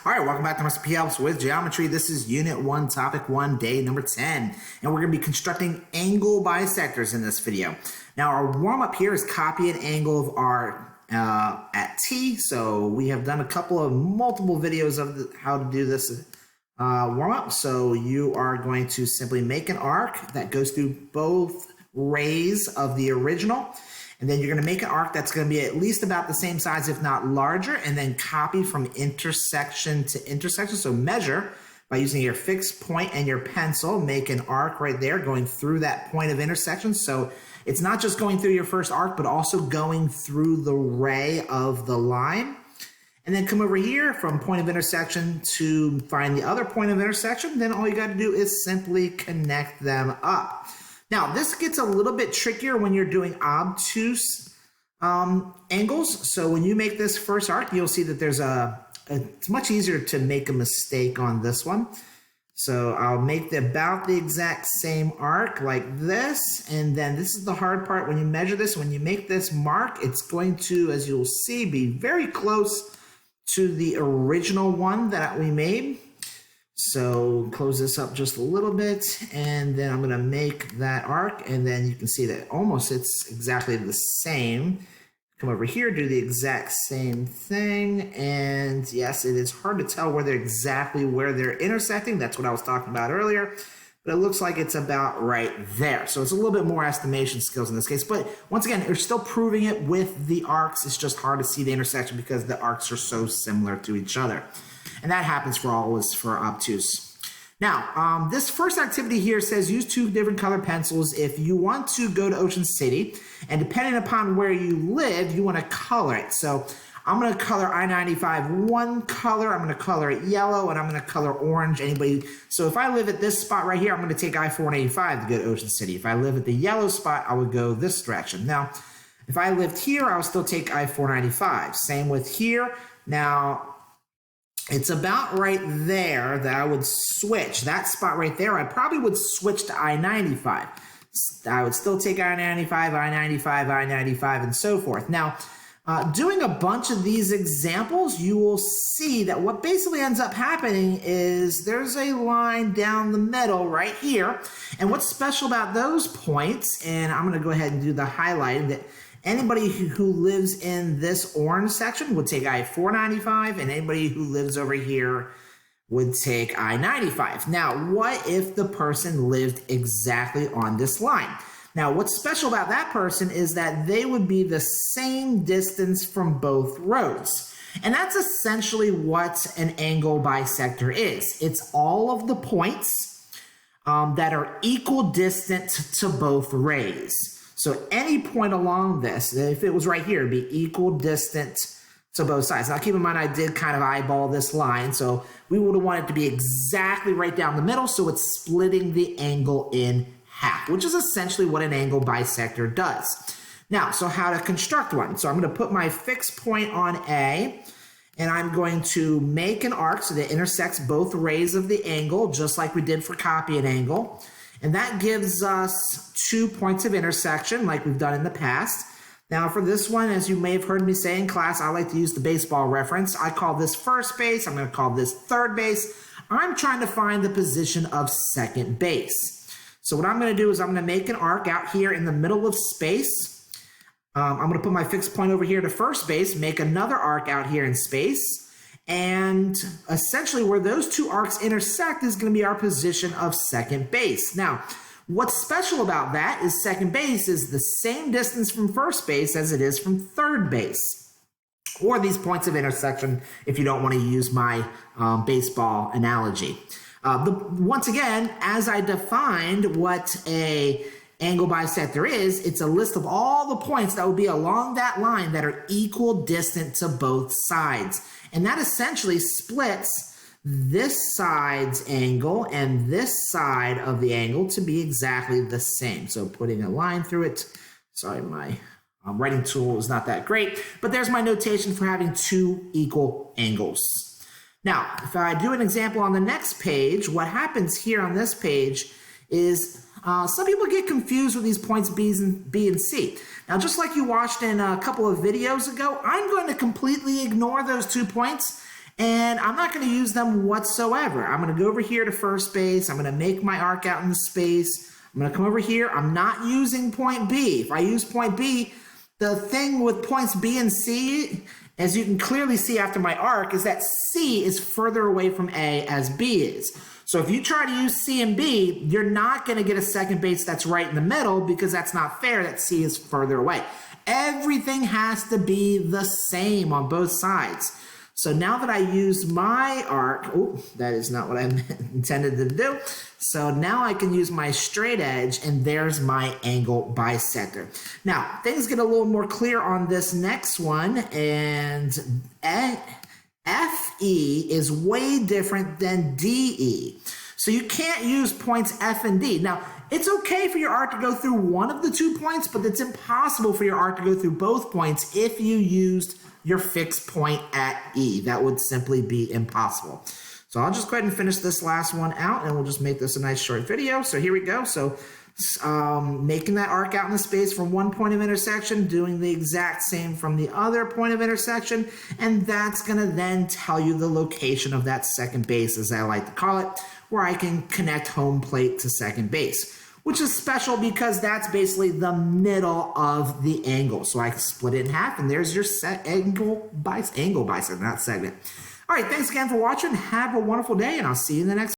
All right, welcome back to Mr. P Helps with Geometry. This is Unit 1, Topic 1, Day number 10. And we're going to be constructing angle bisectors in this video. Now, our warm-up here is copy an angle of R at T. So we have done multiple videos of how to do this warm-up. So you are going to simply make an arc that goes through both rays of the original. And then you're going to make an arc that's going to be at least about the same size, if not larger, and then copy from intersection to intersection. So measure by using your fixed point and your pencil, make an arc right there going through that point of intersection. So it's not just going through your first arc, but also going through the ray of the line. And then come over here from point of intersection to find the other point of intersection. Then all you got to do is simply connect them up. Now, this gets a little bit trickier when you're doing obtuse angles. So when you make this first arc, you'll see that it's much easier to make a mistake on this one. So I'll make about the exact same arc like this. And then this is the hard part. When you measure this, when you make this mark, it's going to, as you'll see, be very close to the original one that we made. So close this up just a little bit, and then I'm going to make that arc, and then you can see that it's exactly the same. Come over here, do the exact same thing, and yes, it is hard to tell where they're intersecting. That's what I was talking about earlier, but it looks like it's about right there. So it's a little bit more estimation skills in this case, but once again, you're still proving it with the arcs. It's just hard to see the intersection because the arcs are so similar to each other. And that happens for obtuse. Now, this first activity here says use 2 different color pencils if you want to go to Ocean City, and depending upon where you live, you want to color it. So I'm going to color I-95 one color, I'm going to color it yellow, and I'm going to color orange. So if I live at this spot right here, I'm going to take I-485 to go to Ocean City. If I live at the yellow spot, I would go this direction. Now, if I lived here, I would still take I-495. Same with here. Now, it's about right there that I would switch. That spot right there, I probably would switch to I-95. I would still take I-95, I-95, I-95, and so forth. Now, doing a bunch of these examples, you will see that what basically ends up happening is there's a line down the middle right here. And what's special about those points, and I'm going to go ahead and do the highlighting, that anybody who lives in this orange section would take I-495, and anybody who lives over here would take I-95. Now, what if the person lived exactly on this line? Now, what's special about that person is that they would be the same distance from both roads. And that's essentially what an angle bisector is. It's all of the points that are equal distant to both rays. So any point along this, if it was right here, it'd be equal distant to both sides. Now keep in mind, I did kind of eyeball this line, so we would have wanted it to be exactly right down the middle, so it's splitting the angle in half, which is essentially what an angle bisector does. Now, so how to construct one. So I'm going to put my fixed point on A, and I'm going to make an arc so that it intersects both rays of the angle, just like we did for copy an angle. And that gives us 2 points of intersection like we've done in the past. Now for this one, as you may have heard me say in class, I like to use the baseball reference. I call this first base. I'm going to call this third base. I'm trying to find the position of second base. So what I'm going to do is I'm going to make an arc out here in the middle of space. I'm going to put my fixed point over here to first base, make another arc out here in space. And essentially where those 2 arcs intersect is going to be our position of second base. Now, what's special about that is second base is the same distance from first base as it is from third base, or these points of intersection if you don't want to use my baseball analogy. Once again, as I defined what a angle bisector is, it's a list of all the points that would be along that line that are equal distant to both sides. And that essentially splits this side's angle and this side of the angle to be exactly the same. So putting a line through it. Sorry, my writing tool is not that great, but there's my notation for having 2 equal angles. Now, if I do an example on the next page, what happens here on this page is some people get confused with these points B and C. Now, just like you watched in a couple of videos ago, I'm going to completely ignore those 2 points And I'm not going to use them whatsoever. I'm going to go over here to first base. I'm going to make my arc out in the space. I'm going to come over here. I'm not using point B. If I use point B, the thing with points B and C, as you can clearly see after my arc, is that C is further away from A as B is. So if you try to use C and B, you're not going to get a second base that's right in the middle because that's not fair that C is further away. Everything has to be the same on both sides. So now that I use my arc, oh, that is not what I intended to do. So now I can use my straight edge, and there's my angle bisector. Now, things get a little more clear on this next one, and FE is way different than DE. So you can't use points F and D. Now, it's okay for your arc to go through one of the 2 points, but it's impossible for your arc to go through both points if you used your fixed point at E. That would simply be impossible. So I'll just go ahead and finish this last one out, and we'll just make this a nice short video. So here we go. So making that arc out in the space from one point of intersection, doing the exact same from the other point of intersection, and that's going to then tell you the location of that second base, as I like to call it, where I can connect home plate to second base, which is special because that's basically the middle of the angle. So I split it in half, and there's your angle bisector, not segment. All right, thanks again for watching. Have a wonderful day, and I'll see you in the next